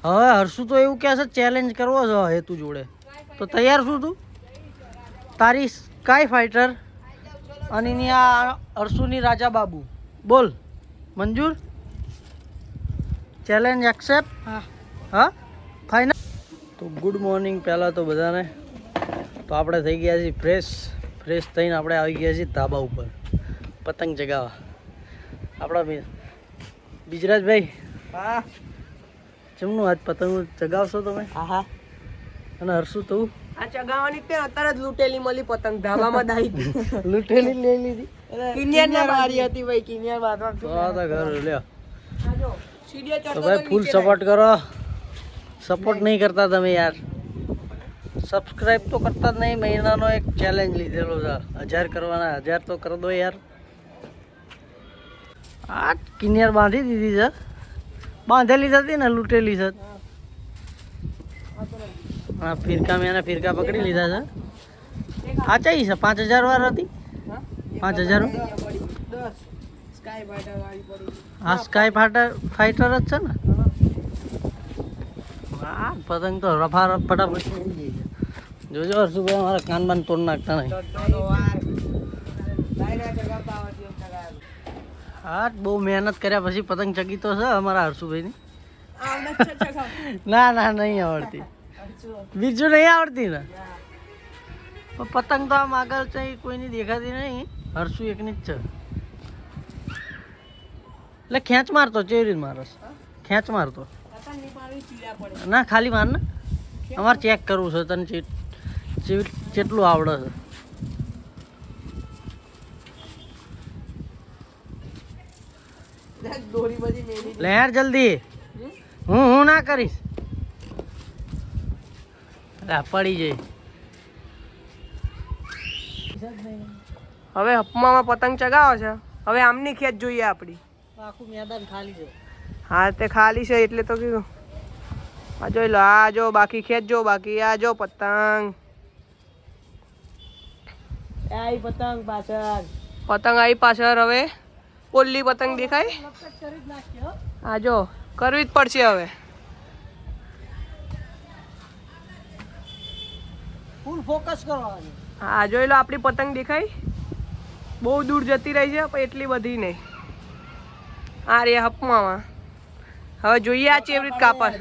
હવે હર્ષુ તો એવું કહે છે ચેલેન્જ કરવો છે હેતુ જોડે, તો તૈયાર છું તું? તારી સ્કાય ફાઇટર અને એની આ હર્ષુની રાજા બાબુ, બોલ મંજૂર? Challenge accept? હા હા ફાઇનલ. તો ગુડ મોર્નિંગ પહેલાં તો બધાને. તો આપણે થઈ ગયા છીએ ફ્રેશ થઈને આપણે આવી ગયા છીએ ધાબા ઉપર પતંગ ચગાવવા. આપણા બિજરાજભાઈ, હા ચમનું આજ પતંગ ચગાવશો તમે? હા. અને હર્ષુ તું? આ ચગાવવાની તે અત્યારે જ લૂટેલી મળી પતંગ ધાબામાં દાઈ લૂંટેલી લઈ લીધી? કિનિયર ના મારી હતી ભાઈ, કિનિયર બાંધવા તો આ તો ઘર લ્યો. આજો સીડીએ તો ચડતો ભાઈ ફૂલ સપોર્ટ કરો. સપોર્ટ નહીં કરતા તમે યાર. સબસ્ક્રાઇબ તો કરતા જ નહીં. મહિનાનો એક ચેલેન્જ લીધેલો છે 1000 કરવાના. 1000 તો કરી દો યાર. આ કિનિયર બાંધી દીધી છે. બાંધેલી હતી ને લૂંટેલી છે. હા ફિરકા મેં ફિરકા પકડી લીધા છે. આ ચાઈ છે 5000 વાર હતી? 5000. હા સ્કાય ફાઇટર જ છે ને? હા પતંગ તો રફા રફ ફટાફટ ઉડી જાય છે. જોજો હર્ષુભાઈ અમારા કાન બાન તોડ નાખતા નહીં. હા બહુ મહેનત કર્યા પછી પતંગ ચગી તો છે અમારા હર્ષુભાઈની. ના ના નહીં આવડતી. બીજું નહીં આવડતી ને? પતંગ તો આમ આગળ છે કોઈની દેખાતી નહીં. હર્ષુ એકની જ છે. એટલે ખેંચ મારતો કેવી રીતે મારસ? ખેંચ મારતો ના ખાલી માર ને. અમારે ચેક કરવું છે તને કેટલું આવડે છે. લે યાર જલ્દી. હું ના કરીશ. પડી જાય. હવે હપમામાં પતંગ ચગાવો છે. હવે આમની ખેત જોઈએ આપણી. આખું મેદાન ખાલી છે. હા તે ખાલી છે એટલે તો કીધું. આ જોઈ લો, આ જો બાકી ખેત જો, બાકી આ જો પતંગ. આઈ પતંગ પાછળ. પતંગ આવી પાછળ. હવે ઓલી પતંગ દેખાય? હા જો કરવી જ પડશે હવે. ફૂલ ફોકસ કરો. હા જોઈ લો આપણી પતંગ દેખાય? બહુ દૂર જતી રહી છે પણ એટલી બધી નહીં. આ રે હપમામાં. હવે જોઈએ આ ચેવરીત કાપા.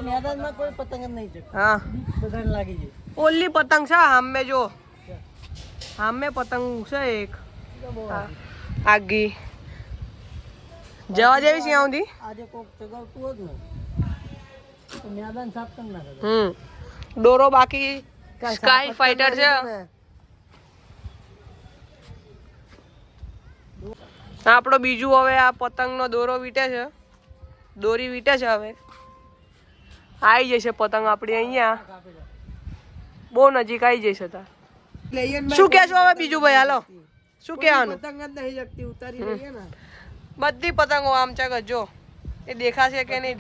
મેદાનમાં કોઈ પતંગ જ નહીં છે. હા બધાને લાગી જાય. ઓલી પતંગ છે સામે જો. સામે પતંગ છે એક આગી. જવા જેવી છે સુધી. આજે કોક ચગાવતું હોત ને તો મેદાન સાફ કરી નાખે. ડોરો બાકી સ્કાય ફાઇટર છે. આપણો બીજું હવે આ પતંગનો દોરો વીટે છે. દોરી વીટે છે. હવે આવી જશે પતંગ આપણી અહીંયા. બહુ નજીક આવી જશે. તાર શું કહેશો હવે બીજું ભાઈ? હાલો શું કહેવાનું? બધી પતંગો આમ ચગ જો એ દેખાશે કે નહીં?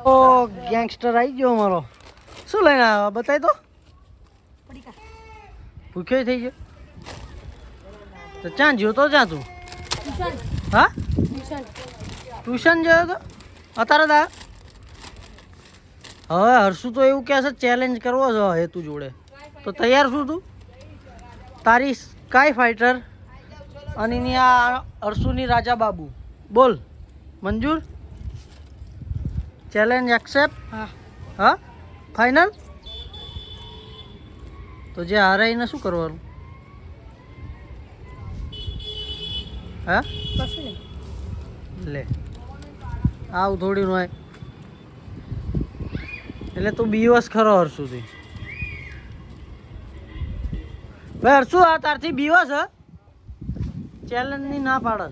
ઓ ગેંગસ્ટર આવી ગયો અમારો. શું લઈને આવ્યો બતાવી તો. ભૂખ્યો થઈ ગયો તો ચાં જ્યો તો તું? હા ટ્યુશન ગયો તો અત્યારે દા. હવે હર્ષુ તો એવું કહે છે ચેલેન્જ કરવો છે હેતુ જોડે, તો તૈયાર છું તું? તારી સ્કાય ફાઇટર અને એની આ હર્ષુની રાજા બાબુ, બોલ મંજૂર? Challenge accept? હા ફાઇનલ. તો જે હારે એને શું કરવાનું? હા લે આવું થોડી નું હોય. એટલે તું બીવસ ખરો હર્ષુથી. ભાઈ હર્ષુ આ તારથી બીવસ હ? ચેલેન્જ ની ના પાડે.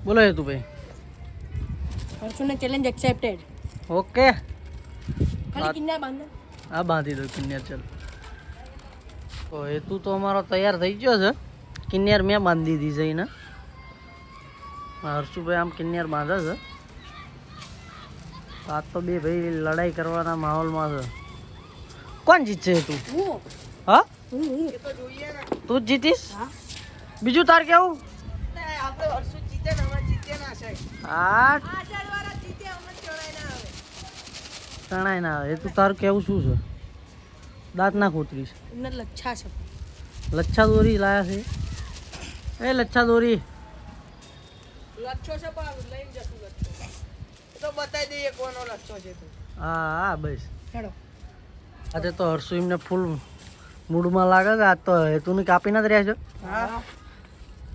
બોલો તું ભાઈ. હર્ષુને ચેલેન્જ એક્સેપ્ટેડ. ઓકે ખાલી કિન્ના બાંધો. હા બાંધી દો કિન્નર. ચાલ તો હેતુ તો અમારો તૈયાર થઈ ગયો છે. કિન્નર મેં બાંધી દીધી છે એને. હર્ષુભાઈ આમ કિન્નર બાંધે છે. આજ તો બે ભાઈ લડાઈ કરવાના માહોલમાં છે. કોણ જીતશે તું? હા તું જ જીતીશ? બીજું તાર કેવું? આપણે હર્ષુ જીતે ને અમે જીતે. આઠ ચણાય ના આવે. એ તું તારું કેવું શું છે? દાંત ના ખોતરીશ. એમને લચ્છા છે. લચ્છા દોરી લાયા છે. એ લચ્છા દોરી લચ્છો છે પણ લઈને જશું લચ્છો તો બતાવી દઈએ કોનો લચ્છો છે તું. હા હા બસ. હેડો. આજે તો હર્ષુ એમને ફૂલ મૂડમાં લાગે છે. આજ તો હેતુને કાપી નથી રહ્યા છો. હા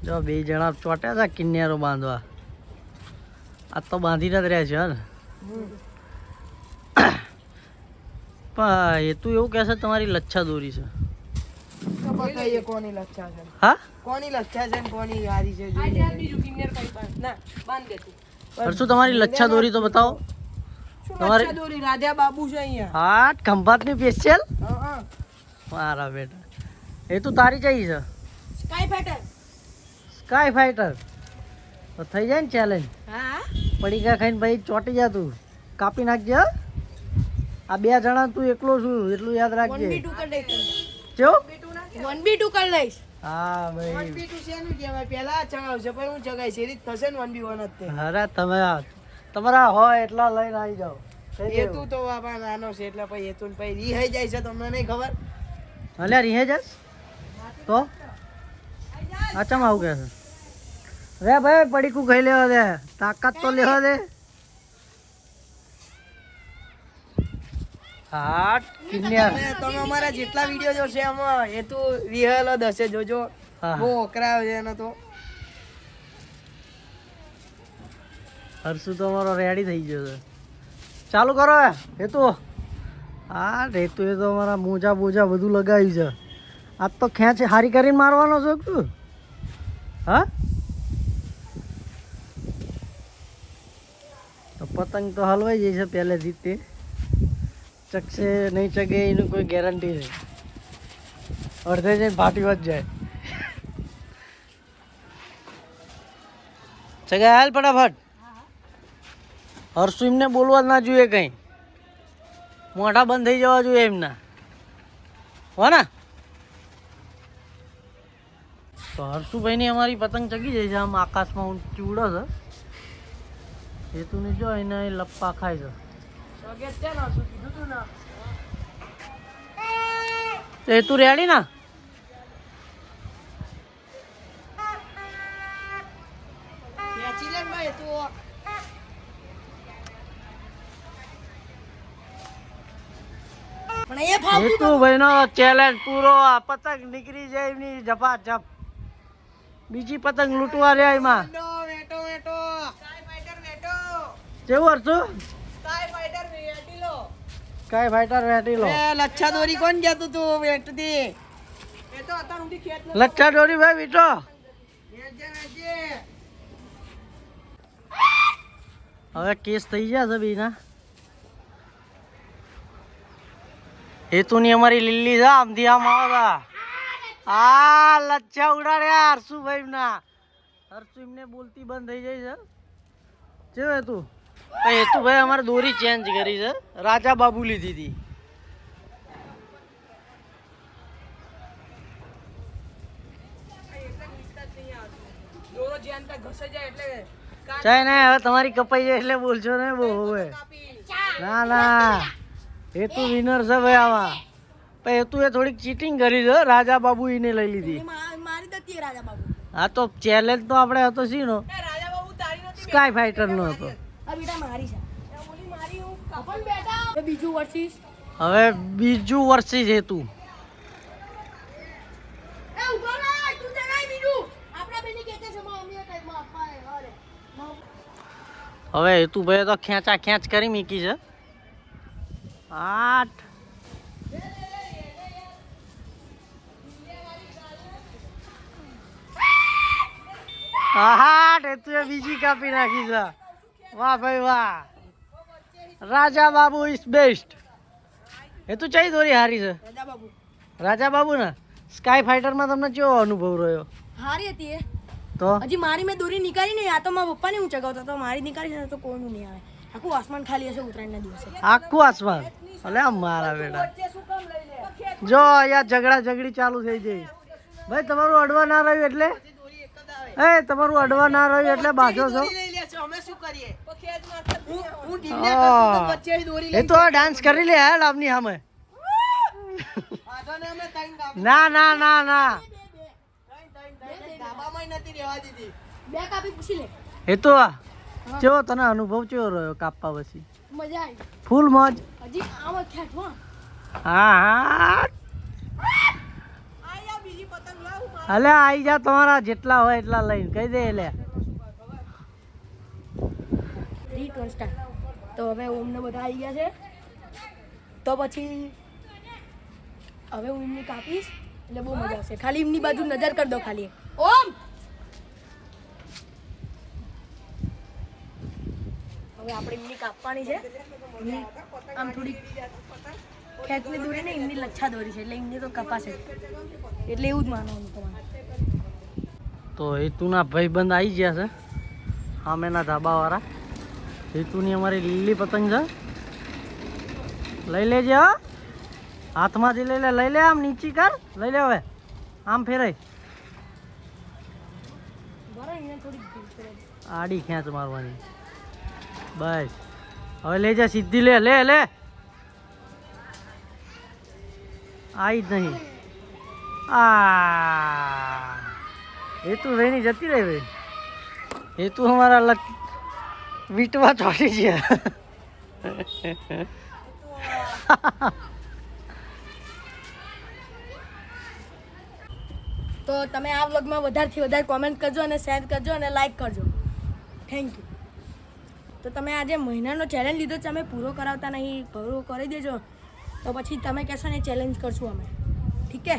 જો બે જણા ચોટ્યા હતા કિન્યારો બાંધવા. આજ તો બાંધી નથી રહ્યા છે ને. પણ હેતુ એવું કહેશે તમારી લચ્છા દોરી છે. તો બતાવીએ કોની લચ્છા છે. હા કોની લચ્છા છે ને કોની હારી છે જોઈ લે. બીજું કિન્નર કઈ બાંધ ના બાંધ દે તું. હર્ષુ તમારી લચ્છા દોરી તો બતાવો. તમારી- લચ્છા દોરી રાજા બાબુ છે અહીંયા. હા ખંભાતની સ્પેશિયલ. હા મારા બેટા એ તું તારી જઈ છે. Sky fighter. સ્કાય ફાઈટર તો થઈ જાય ને ચેલેન્જ. હા. પડીકા ખાઈને ભાઈ ચોટી જા તું. કાપી નાખજે હો. આ બે જણા તું એકલો છું એટલું યાદ રાખજે. 1v2 કરી દઈશ. કેવું? 1v2 કરી લઈશ. હા ભાઈ 1v2 શેનું કહેવાય પહેલા ચગાવશે પણ હું ચગાઈશ એ રીત થશે ને 1v1 જ તે. અરે તમે તમારા હોય એટલા લઈને આવી જાઓ. થઈ ગયું. હેતુ તો બાપા નાનો છે એટલે પછી હેતુ ને પછી રીહાઈ જાય છે તમને નહીં ખબર. અલ્યા રીહે જાસ તો આચામ આવું કે છે રે ભાઈ પડીકું ખાઈ લેવા દે. તાકાત તો લેવા દે. હાટ કિન્યા. તમે અમારા જેટલા વિડીયો જોશે એમાં હેતુ રિહલ જ હશે જોજો. હા. બહુ અકરાયો છે એનો તો. હર્ષુ તો અમારો રેડી થઈ ગયો છે. ચાલુ કરો હેતુ. હા હેતુ એ તો અમારા મોજા બોજા બધું લગાવ્યું છે. આજ તો ખેંચ હારી કરીને મારવાનો છો શું? હા તો પતંગ તો હલવાઈ જાય છે પહેલેથી જ તે. ચકશે નહીં ચગે એનું કોઈ ગેરંટી નહીં. અડધે જઈને ફાટી જ જાય. ચગે હાલ ફટાફટ. હર્ષુ એમને બોલવા જ ના જોઈએ કંઈ. મોઢા બંધ થઈ જવા જોઈએ એમના હો ને. તો હર્ષુભાઈની અમારી પતંગ ચગી જાય છે. આમ આકાશમાં ઊંચી ઉડે છે. હેતુની જો એને લપ્પા ખાય છે. સગે જ છે ને હશું કીધું તું ને. તો હેતુ રેડી ના. ખેંચી લે ને ભાઈ હેતુ. પણ એ ફાવતું હેતુભાઈનો ચેલેન્જ પૂરો. આ પતંગ નીકળી જાય એમની ઝપાઝપ. બીજી પતંગ લૂંટવા રહ્યા એમાં. Veto veto sky fighter veto. કેવું હર્ષુ? સ્કાય ફાઈટર વેટી લો. કાંઈ ફાઈટર વેટી લો. એ લચ્છા દોરી કોણ જતું તું વેટતી. એ તો અત્યાર સુધી ખેંચ ન. લચ્છા દોરી ભાઈ વીટો. વેચજે વેચજે. હવે કેસ થઈ ગયા છે બીના. હેતુની અમારી લીલી છે આમથી આમ આવતા. આ લચ્છા ઉડાડ્યા હર્ષુભાઈ ના. હર્ષુ એમને બોલતી બંધ થઈ જાય છે. છે હેતુ હેતુભાઈ અમારે દોરી ચેન્જ કરી છે. રાજા બાબુ લીધી હતી. દોરો જ્યાં ત્યાં ઘસે જાય એટલે ચાય ને હવે તમારી કપાઈ જાય એટલે બોલશો ને બહુ હવે. ના ના હેતુ વિનર છે ભાઈ આમાં. પણ હેતુ એ થોડીક ચીટિંગ કરી છે. રાજા બાબુ એને લઈ લીધી. મારી દતી રાજા બાબુ. હા તો ચેલેન્જ તો આપણે હતો શીનો રાજા બાબુ તારી નથી. સ્કાય ફાઈટર નો હતો. આ બેટા મારી છે. ઓલી મારી હું કપન બેટા. હવે બીજું વર્સિસ. હવે બીજું વર્ષી છે તું. એ ઉભો રહે તું જણાય બીજું. આપણા બેની કેતે છે મમ્મીએ ટાઈમમાં આપવા અરે. હવે હેતુભાઈ તો ખેંચા ખેંચ કરી મૂકી છે. 8 આહાટ હેતુએ બીજી કાપી નાખી છે. વાહ ભાઈ વાહ. રાજા બાબુ ઇઝ બેસ્ટ. હેતુ ચઈ દોરી હારી છે? રાજા બાબુ. રાજા બાબુ ને સ્કાય ફાઈટરમાં તમને કેવો અનુભવ રહ્યો? હારી હતી એ. તો હજી મારી મેં દોરી નીકાળી નહીં. આ તો મારા પપ્પાને હું ચગાવતો તો મારી નીકાળી છે ને તો કોઈનું નહીં આવે. આખું આસમાન ખાલી હશે ઉત્તરાયણના દિવસે. આખું આસમાન. અલે આ મારા બેટા જો અહીંયા ઝઘડા ઝઘડી ચાલુ થઈ ગઈ. ભાઈ તમારું અડવા ના રહ્યું એટલે દોરી એક જ આવે. એ તમારું અડવા ના રહ્યું એટલે બાજો છો અમે શું કરીએ એ તો ડાન્સ કરી લે હેડ આપની સામે ના ના ના ના બે કાપી પૂછી લે એ તો કેવો તને અનુભવ કેવો રહ્યો કાપવા પછી મજા આવી ફૂલ મોજ હજી આમ જ ખેંચવા હા હા અલે આઈ જા તમારા જેટલા હોય એટલા લઈને કહી દે એટલે 3 2 સ્ટાર્ટ તો હવે ઓમને બધા આવી ગયા છે તો પછી હવે હું એમની કાપીશ એટલે બહુ મજા આવશે ખાલી એમની બાજુ નજર કરી દો ખાલી ઓમ હવે આપણે એમની કાપવાની છે એમની આમ થોડી ખેંચની દોરી ને એમની લચ્છા દોરી છે એટલે એમની તો કપાશે એટલે એવું જ માનવાનું તમારે તો હેતુના ભાઈબંધ આવી ગયા છે સામેના ધાબાવાળા હેતુની અમારી લીલી પતંગ છે લઈ લેજે હો હાથમાંથી લઈ લે આમ નીચી કર લઈ લે હવે આમ ફેરાય બરાબર અહીંયા થોડી ભૂલ છે આડી ખેંચ મારવાની બસ હવે લઈ જા સીધી લે લે લે આવી જ નહીં આ હેતુ રહીની જતી રહી ભાઈ હેતુ અમારા લક વીટવા ચોટી છે તો તમે આ વ્લોગમાં વધારેથી વધારે કોમેન્ટ કરજો અને શેર કરજો અને લાઈક કરજો થેન્ક યુ તો તમે આજે મહિનાનો ચેલેન્જ લીધો છે અમે પૂરો કરાવતા નહીં પૂરો કરી દેજો તો પછી તમે કહેશો ને ચેલેન્જ કરશું અમે ઠીક છે